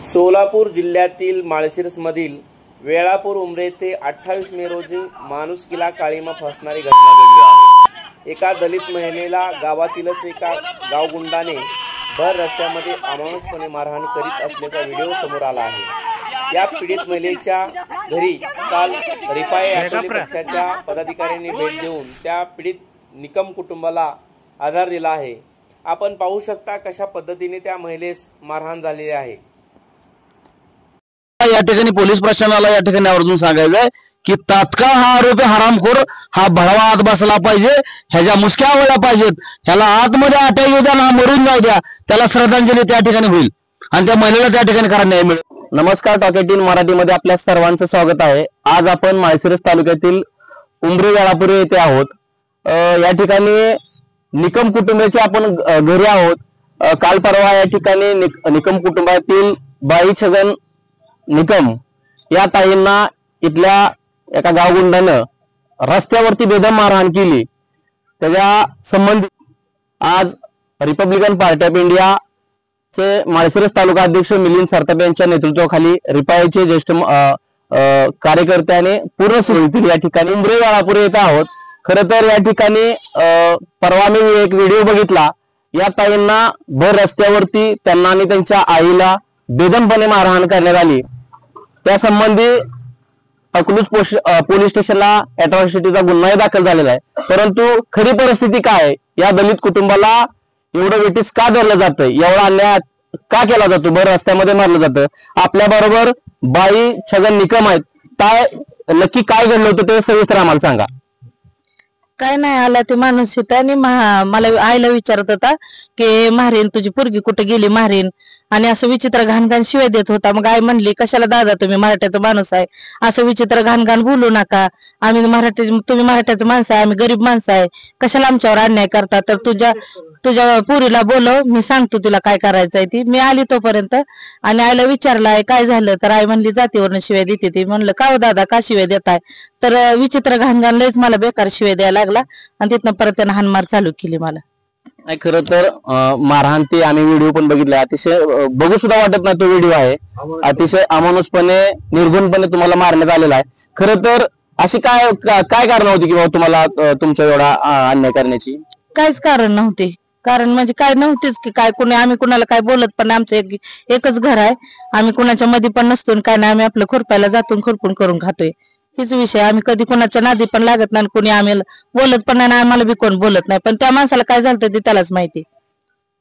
सोलापूर जिल्ह्यातील माळशिरसमधील वेळापूर उमरे ते 28 मे रोजी माणुसकीला काळीमा फासणारी घटना घडली आहे। एका दलित महिलेला गावातीलच एका गावगुंडाने भर रस्त्यामध्ये अमानुषपणे मारहाण करीत असल्याचा व्हिडिओ समोर आला आहे। या पीडित महिलेच्या घरी काल रिपाई आठवले पक्षाच्या पदाधिकाऱ्यांनी भेट देऊन त्या पीडित निकम कुटुंबाला आधार दिला आहे। आपण पाहू शकता कशा पद्धतीने त्या महिलेस मारहाण झालेली आहे। या ठिकाणी पोलीस प्रशासनाला या ठिकाणी आवर्जून सांगायचंय की तात्काळ हा आरोपी हरामखोर हा भडवा आत बसला पाहिजे, ह्याच्या मुसक्या वळल्या पाहिजेत, ह्याला आतमध्ये अटॅक येऊ द्या ना मरून जाऊ द्या, त्याला श्रद्धांजली त्या ठिकाणी होईल आणि त्या महिलेला त्या ठिकाणी खरा न्याय मिळेल। नमस्कार, टॉक 18 मराठीमध्ये आपल्या सर्वांचं स्वागत आहे। आज आपण माळशिरस तालुक्यातील उमरे वेळापूर येथे आहोत। या ठिकाणी निकम कुटुंबाचे आपण घरी आहोत। काल परवा या ठिकाणी निकम कुटुंबातील बाई छगन निकम या ताईंना इथल्या एका गावगुंडानं रस्त्यावरती बेदम मारहाण केली। त्याच्या संबंधित आज रिपब्लिकन पार्टी ऑफ इंडिया चे माळशिरस तालुका अध्यक्ष मिलिंद सरताप यांच्या नेतृत्वाखाली रिपाईचे ज्येष्ठ कार्यकर्त्याने पूर्ण सुविधा या ठिकाणी उमरे वेळापूर येत आहोत। खरं तर या ठिकाणी परवा मी एक व्हिडिओ बघितला। या ताईंना भर रस्त्यावरती त्यांना आणि त्यांच्या आईला बेदमपणे मारहाण करण्यात आली। त्या संबंधी अकलूज पोलीस स्टेशनला अॅट्रॉसिटीचा गुन्हाही दाखल झालेला आहे। परंतु खरी परिस्थिती काय, या दलित कुटुंबाला एवढं वेटीस का धरलं जातं, एवढा अन्याय का केला जातो, भर रस्त्यामध्ये मारलं जातं। आपल्या बरोबर बाई छगन निकम आहेत। काय नक्की काय घडलं होतं ते सविस्तर आम्हाला सांगा। काय नाही, आला ते माणूस होता आणि मला आईला विचारत होता की मारीन, तुझी पोरगी कुठे गेली मारीन, आणि असं विचित्र घाणघाण शिवाय देत होता। मग आई म्हणली, कशाला दादा तुम्ही मराठ्याचा माणूस आहे, असं विचित्र घाणघाण बोलू नका, आम्ही तुम्ही मराठ्याचं माणसं आहे, आम्ही गरीब माणसं आहे, कशाला आमच्यावर अन्याय करता, तर तुझ्या पुरीला बोलव, मी सांगतो तिला काय करायचंय ती। मी आली तोपर्यंत आणि आईला विचारलं काय झालं, तर आई म्हणली जातीवरनं शिवाय देते ती। म्हणलं का हो दादा, का शिवाय देताय, तर विचित्र घाणघाण लयच मला बेकार शिवाय द्यायला लागला आणि तिथनं परत त्यानं हाणमार चालू केली मला। नाही, खरं तर मारहाण ती आम्ही व्हिडिओ पण बघितला, अतिशय बघू सुद्धा वाटत नाही तो व्हिडिओ आहे। अतिशय अमानुषपणे निर्गुणपणे तुम्हाला मारण्यात आलेला आहे। खरं तर अशी काय कारण होती की बाबा तुम्हाला तुमच्या एवढा अन्याय करण्याची? काहीच कारण नव्हते, कारण म्हणजे काय नव्हतेच की काय, आम्ही कुणाला काय बोलत पण नाही, आमचं एकच घर आहे, आम्ही कुणाच्या मध्ये पण नसतो काय नाही, आम्ही आपलं खुरपायला जातून खुरपून करून खातोय, हीच विषय। आम्ही कधी कुणाच्या नादी पण लागत नाही, कोणी आम्ही बोलत पण नाही, आम्हाला बी कोण बोलत नाही, पण त्या माणसाला काय झालं ते त्यालाच माहिती।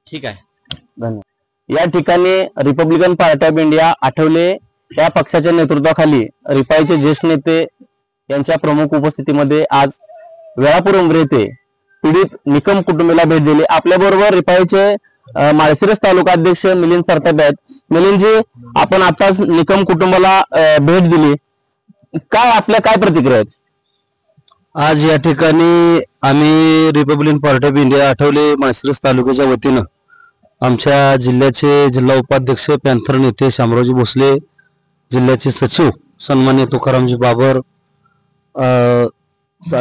ठीक आहे, धन्यवाद। या ठिकाणी Republican party of India Athawale या पक्षाच्या नेतृत्वाखाली रिपाईचे ज्येष्ठ नेते यांच्या प्रमुख उपस्थितीमध्ये आज वेळापूर उमरे येथे पीडित निकम कुटुंबाला भेट दिली। आपल्या बरोबर रिपाईचे माळशिरस तालुका अध्यक्ष मिलिंद सरताप आहेत। मिलिंदजी, आपण आताच निकम कुटुंबाला भेट दिली, काय प्रतिक्रिया आहेत? आज या ठिकाणी आम्ही Republican party of India Athawale Malshiras तालुक्याच्या वतीनं आमच्या जिल्ह्याचे जिल्हा उपाध्यक्ष पॅन्थर नेते शामरावजी भोसले, जिल्ह्याचे सचिव सन्मान्य तुकारामजी बाबर,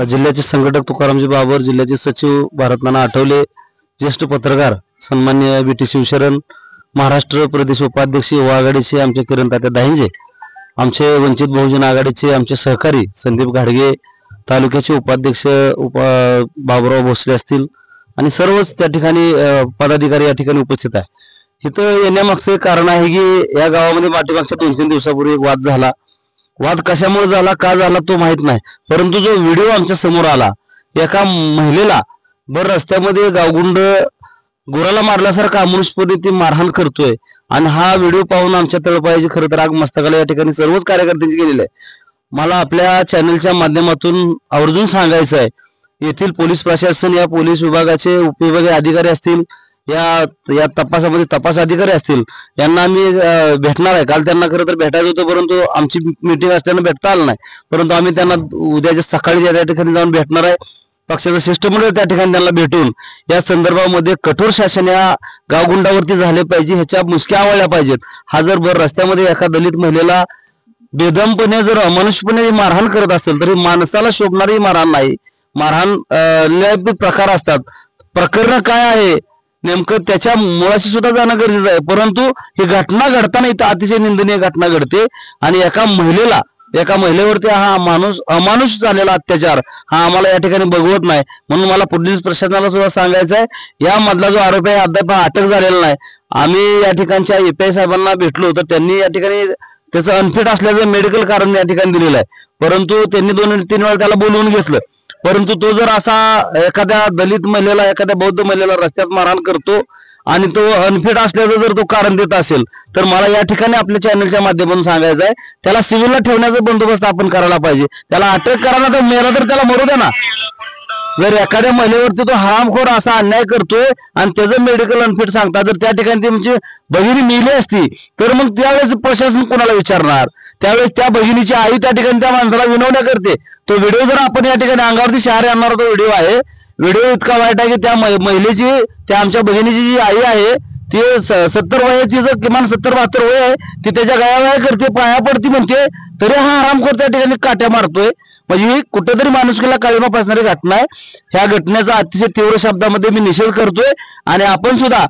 जिल्ह्याचे संघटक तुकारामजी बाबर, जिल्ह्याचे सचिव भारतनाना आठवले, ज्येष्ठ पत्रकार सन्मान्य बीटी शिवशरण, महाराष्ट्र प्रदेश उपाध्यक्ष युवा आघाडीचे आमचे किरण तात्या दाहिंजे, आमचे वंचित बहुजन आघाडीचे आमचे सहकारी संदीप घाडगे, तालुक्याचे उपाध्यक्ष बाबुराव भोसले असतील आणि सर्वच त्या ठिकाणी पदाधिकारी या ठिकाणी उपस्थित आहे। इथं येण्यामागचं कारण आहे की या गावामध्ये पाठीमागच्या 2-3 दिवसापूर्वी एक वाद झाला। वाद कशामुळे झाला, का झाला तो माहित नाही, परंतु जो व्हिडिओ आमच्या समोर आला, एका महिलेला भर रस्त्यामध्ये गावगुंड गुराला मारल्यासारखा अमानुषपणे ती मारहाण करतोय आणि हा व्हिडिओ पाहून आमच्या तळपायाची खरं तर आग मस्तकाला या ठिकाणी सर्वच कार्यकर्त्यांची गेलेली आहे। मला आपल्या चॅनलच्या माध्यमातून आवर्जून सांगायचं आहे, येथील पोलीस प्रशासन, या पोलीस विभागाचे उपविभागीय अधिकारी असतील, या तपासामध्ये तपास अधिकारी असतील, यांना आम्ही भेटणार आहे। काल त्यांना खरं तर भेटायचं होतं, परंतु आमची मीटिंग असल्यानं भेटता आलं नाही, परंतु आम्ही त्यांना उद्याच्या सकाळी त्या ठिकाणी जाऊन भेटणार आहे। पक्षाचं शिष्टमंडळ त्या ठिकाणी त्यांना भेटून या संदर्भामध्ये कठोर शासन या गावगुंडावरती झाले पाहिजे, ह्याच्या मुसक्या आवळल्या पाहिजेत। हा जर भर रस्त्यामध्ये एका दलित महिलेला बेदमपणे जर अमानुषपणे मारहाण करत असेल तरी माणसाला शोभणारी मारहाण नाही, मारहाण लय प्रकार असतात। प्रकरण काय आहे नेमकं त्याच्या मुळाशी सुद्धा जाणं गरजेचं आहे. परंतु ही घटना घडताना इथं अतिशय निंदनीय घटना घडते आणि एका महिलेवरती हा अमानुष झालेला अत्याचार हा आम्हाला या ठिकाणी बघवत नाही. म्हणून मला पोलीस प्रशासनाला सुद्धा सांगायचं आहे, या मधला जो आरोपी आहे अद्याप अटक झालेला नाही. आम्ही या ठिकाणच्या EPI साहेबांना भेटलो तर त्यांनी या ठिकाणी त्याचं अनफिट असल्याचं मेडिकल कारण या ठिकाणी दिलेलं आहे. परंतु त्यांनी 2-3 वेळा त्याला बोलवून घेतलं. परंतु तो जर असा एखाद्या दलित महिलेला, एखाद्या बौद्ध महिलेला रस्त्यात मारहाण करतो आणि तो अनफिट असल्याचं जर तो कारण देत असेल तर मला या ठिकाणी आपल्या चॅनलच्या माध्यमातून सांगायचं आहे, त्याला सिव्हिलला ठेवण्याचा बंदोबस्त आपण करायला पाहिजे. त्याला अटक करायला तर मेला तर त्याला मरू द्या ना. जर एखाद्या महिलेवरती तो हरामखोर असा अन्याय करतोय आणि त्याचं मेडिकल अनफिट सांगता, जर त्या ठिकाणी तुमची भगिनी मेली असती तर मग त्यावेळेस प्रशासन कोणाला विचारणार? त्यावेळेस त्या बहिणीची आई त्या ठिकाणी त्या माणसाला विनवण्या करते. तो व्हिडिओ जर आपण या ठिकाणी अंगावरती शहारे आणणारा तो व्हिडिओ आहे. व्हिडिओ इतका वाईट आहे की त्या महिलेची, त्या आमच्या बहिणीची जी आई आहे ती 70 वय, तिचं किमान 70-72 वय आहे. ती त्याच्या गयावया करते, पाया पडती म्हणते, तरी हा हरामखोर त्या ठिकाणी काट्या मारतोय. म्हणजे कुठेतरी माणुसकीला काळीमा फासणारी घटना आहे. ह्या घटनेचा अतिशय तीव्र शब्दामध्ये मी निषेध करतोय आणि आपण सुद्धा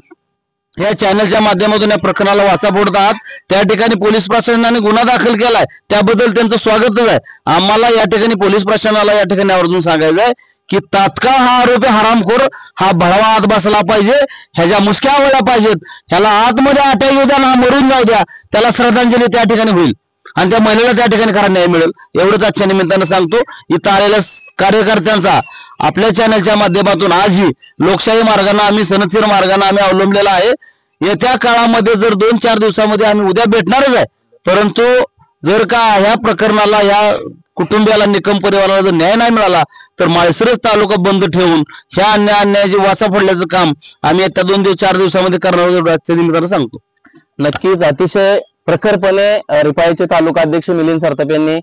या चॅनलच्या माध्यमातून या प्रकरणाला वाचा फोडत आहात. त्या ठिकाणी पोलीस प्रशासनाने गुन्हा दाखल केलाय, त्याबद्दल त्यांचं स्वागतच आहे. आम्हाला या ठिकाणी पोलीस प्रशासनाला या ठिकाणी आवर्जून सांगायचं आहे की तात्काळ हा आरोपी हरामखोर हा भडवा आत बसला पाहिजे, ह्याच्या मुसक्या आवडल्या पाहिजेत, ह्याला आतमध्ये अटॅक येऊ द्या ना, मरून जाऊ द्या, त्याला श्रद्धांजली त्या ठिकाणी होईल आणि त्या महिलेला त्या ठिकाणी खरा न्याय मिळेल. एवढंच आजच्या निमित्तानं सांगतो. इथं आलेल्या कार्यकर्त्यांचा आपल्या चॅनलच्या माध्यमातून आजही लोकशाही मार्गाने आम्ही, सनदशीर मार्गाने आम्ही अवलंबलेला आहे. येत्या काळामध्ये जर 2-4 दिवसामध्ये आम्ही उद्या भेटणारच आहे. परंतु जर का ह्या प्रकरणाला, या कुटुंबियाला, निकम परिवाराला जर न्याय नाही मिळाला तर माळशिरस तालुका बंद ठेवून ह्या अन्यायाची वाचा फोडण्याचं काम आम्ही येत्या 2-4 दिवसामध्ये करणार आजच्या निमित्तानं सांगतो. नक्कीच अतिशय प्रखरपणे रिपाईचे तालुका अध्यक्ष मिलिंद सरताप यांनी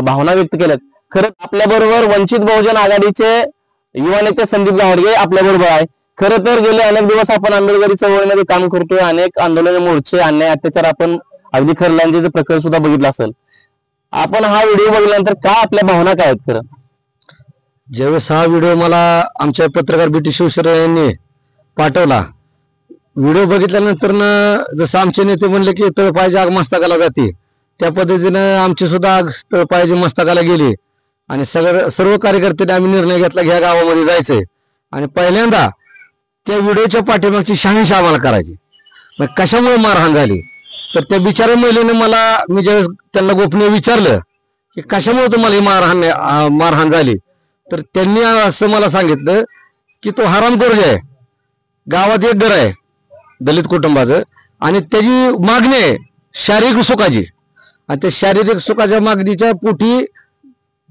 भावना व्यक्त केल्यात. खरं आपल्या बरोबर वंचित बहुजन आघाडीचे युवा नेते संदीप गावडगे आपल्या बरोबर आहे. खरं तर गेले अनेक दिवस आपण आंबेडकरी चळवळीमध्ये काम करतोय. अनेक आंदोलन, मोर्चे, अन्याय, अत्याचार आपण अगदी खरलांजेचं प्रकरण सुद्धा बघितलं असेल. आपण हा व्हिडिओ बघितल्यानंतर काय आपल्या भावना काय आहेत? खरं ज्यावेळेस हा व्हिडिओ मला आमच्या पत्रकार BT शिवशरण यांनी पाठवला, व्हिडिओ बघितल्यानंतर जसं आमचे नेते म्हणले की तळपायची आग मस्तकाला जाते, त्या पद्धतीनं आमची सुद्धा आग तळपायची मस्तकाला गेली आणि सर्व कार्यकर्त्यांनी आम्ही निर्णय घेतला की ह्या गावामध्ये जायचंय आणि पहिल्यांदा त्या व्हिडिओच्या पाठीमागची शहानिशा आम्हाला करायची. मग कशामुळे मारहाण झाली तर त्या बिचाऱ्या महिलेने मी ज्यावेळेस त्यांना गोपनीय विचारलं की कशामुळे तुम्हाला ही मारहाण झाली तर त्यांनी असं मला सांगितलं की तो हरामखोर जे आहे, गावात एक घर आहे दलित कुटुंबाचं आणि त्याची मागणी आहे शारीरिक सुखाची आणि त्या शारीरिक सुखाच्या मागणीच्या पोटी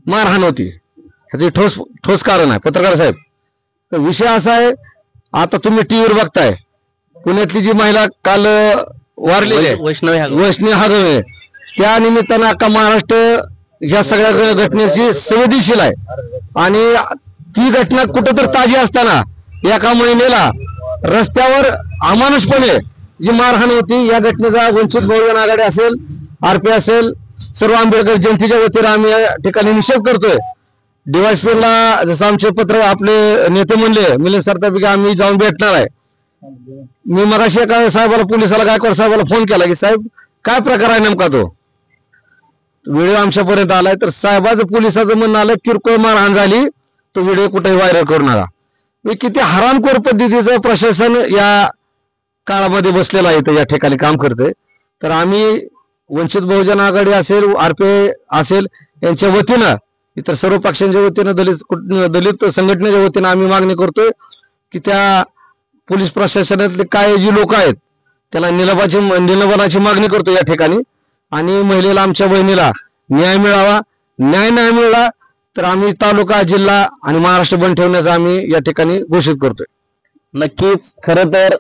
मारहाण होती. ह्याचे ठोस कारण आहे. पत्रकार साहेब, तर विषय असा आहे, आता तुम्ही टीव्हीवर बघताय पुण्यातली जी महिला काल वारलेली आहे वैष्णवी हागवणे, त्या निमित्तानं अख्खा महाराष्ट्र ह्या सगळ्या घटनेची संवेदनशील आहे आणि ती घटना कुठंतरी ताजी असताना एका महिलेला रस्त्यावर अमानुषपणे जी मारहाण होती, या घटनेचा वंचित बहुजन आघाडी असेल, RP असेल, सर्व आंबेडकर जयंतीच्या वतीने आम्ही या ठिकाणी निषेध करतोय. DYSPला जसं आमचे आपले नेते म्हणले मिलिंद सरताप की आम्ही जाऊन भेटणार आहे. मी मगाशी एका साहेबाला, पोलिसाला, गायकवाड साहेबाला फोन केला की साहेब काय प्रकार आहे नेमका, तो व्हिडिओ आमच्यापर्यंत आलाय. तर साहेबाचं, पोलिसाचं म्हणणं आलं किरकोळ मारहाण झाली, तो व्हिडिओ कुठेही व्हायरल करू नका. किती हरामखोर पद्धतीचं प्रशासन या काळामध्ये बसलेलं आहे, तर या ठिकाणी काम करते. तर आम्ही वंचित बहुजन आघाडी असेल, RP असेल, यांच्या वतीनं, इतर सर्व पक्षांच्या वतीनं, दलित संघटनेच्या वतीनं आम्ही मागणी करतोय की त्या पोलीस प्रशासनातले काय जी लोक आहेत त्याला निलंबनाची मागणी करतो या ठिकाणी आणि महिलेला, आमच्या बहिणीला न्याय मिळावा. न्याय नाही मिळाला तर आम्ही तालुका, जिल्हा आणि महाराष्ट्र बंद ठेवण्याचा आम्ही या ठिकाणी घोषित करतोय. नक्कीच खरं तर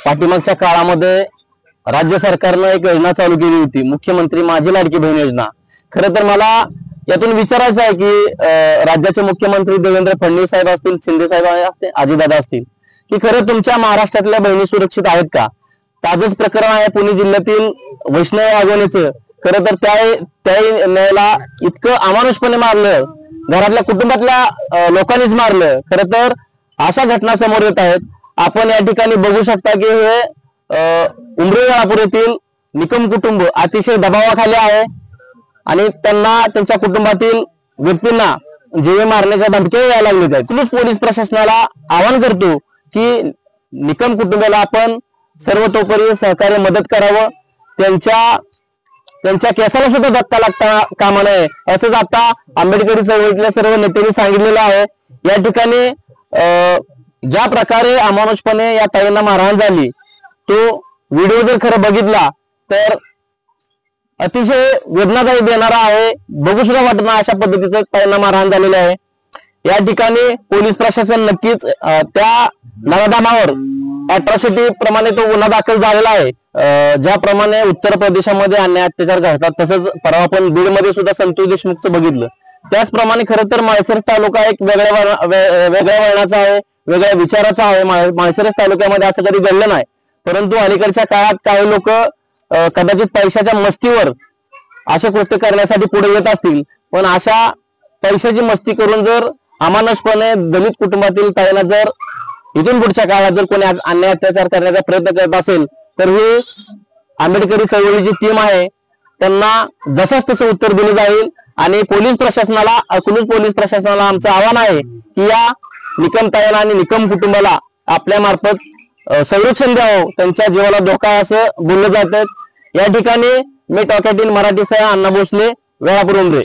पाठीमागच्या काळामध्ये राज्य सरकारनं एक योजना चालू केली होती, मुख्यमंत्री माझी लाडकी बहीण योजना. खरं तर मला यातून विचारायचं आहे की राज्याचे मुख्यमंत्री देवेंद्र फडणवीस साहेब असतील, शिंदे साहेब असतील, अजितदादा असतील, की खरं तुमच्या महाराष्ट्रातल्या बहिणी सुरक्षित आहेत का? ताजंच प्रकरण आहे पुणे जिल्ह्यातील वैष्णवी आगवणीचं. खरं तर त्या न्यायाला इतकं अमानुषपणे मारलं, घरातल्या कुटुंबातल्या लोकांनीच मारलं. खरं तर अशा घटना समोर येत आहेत आपण या ठिकाणी बघू शकता की हे उमरे वेळापूर येथील निकम कुटुंब अतिशय दबावाखाली आहे आणि त्यांना त्यांच्या कुटुंबातील व्यक्तींना जीवे मारण्याच्या धमक्या यायला लागलेत आहेत. पोलीस प्रशासनाला आवाहन करतो की निकम कुटुंबाला आपण सर्वतोपरी सहकार्य मदत करावं, त्यांच्या केसाला सुद्धा धक्का लागता कामा नये असंच आता आंबेडकरी चळवळीतल्या सर्व नेत्यांनी सांगितलेलं आहे. या ठिकाणी ज्या प्रकारे अमानुषपणे या ताईंना मारहाण झाली तो व्हिडिओ जर खरं बघितला तर अतिशय वेदनादायी देणारा आहे. बघू सुद्धा वाटत नाही अशा पद्धतीचं ताईंना मारहाण झालेली आहे. या ठिकाणी पोलीस प्रशासन नक्कीच त्या नराधमावर अॅट्रॉसिटी प्रमाणे तो गुन्हा दाखल झालेला आहे. ज्याप्रमाणे उत्तर प्रदेशामध्ये अन्याय अत्याचार घडतात तसंच परवा आपण बीडमध्ये सुद्धा संतोष देशमुखचं बघितलं. त्याचप्रमाणे खरं तर माळशिरस तालुका एक वेगळ्या वळणाचा आहे, वेगळ्या विचाराचा आहे. माळशिरस तालुक्यामध्ये असं कधी घडलं नाही, परंतु अलीकडच्या काळात काही लोक कदाचित पैशाच्या मस्तीवर असे कृत्य करण्यासाठी पुढे येत असतील. पण अशा पैशाची मस्ती करून जर अमानुषपणे दलित कुटुंबातील ताईंना जर इथून पुढच्या काळात जर कोणी अन्याय अत्याचार करण्याचा प्रयत्न करत असेल तर ही आंबेडकरी चळवळीची टीम आहे, त्यांना जसंच तसं उत्तर दिलं जाईल. आणि पोलीस प्रशासनाला आमचं आव्हान आहे की या निकम ताईंना आणि निकम कुटुंबाला आपल्या मार्फत संरक्षण द्यावं, त्यांच्या जीवाला धोका असं बोललं जातं. या ठिकाणी मी टॉक 18 मराठीसह अण्णा भोसले, वेळापूर उमरे.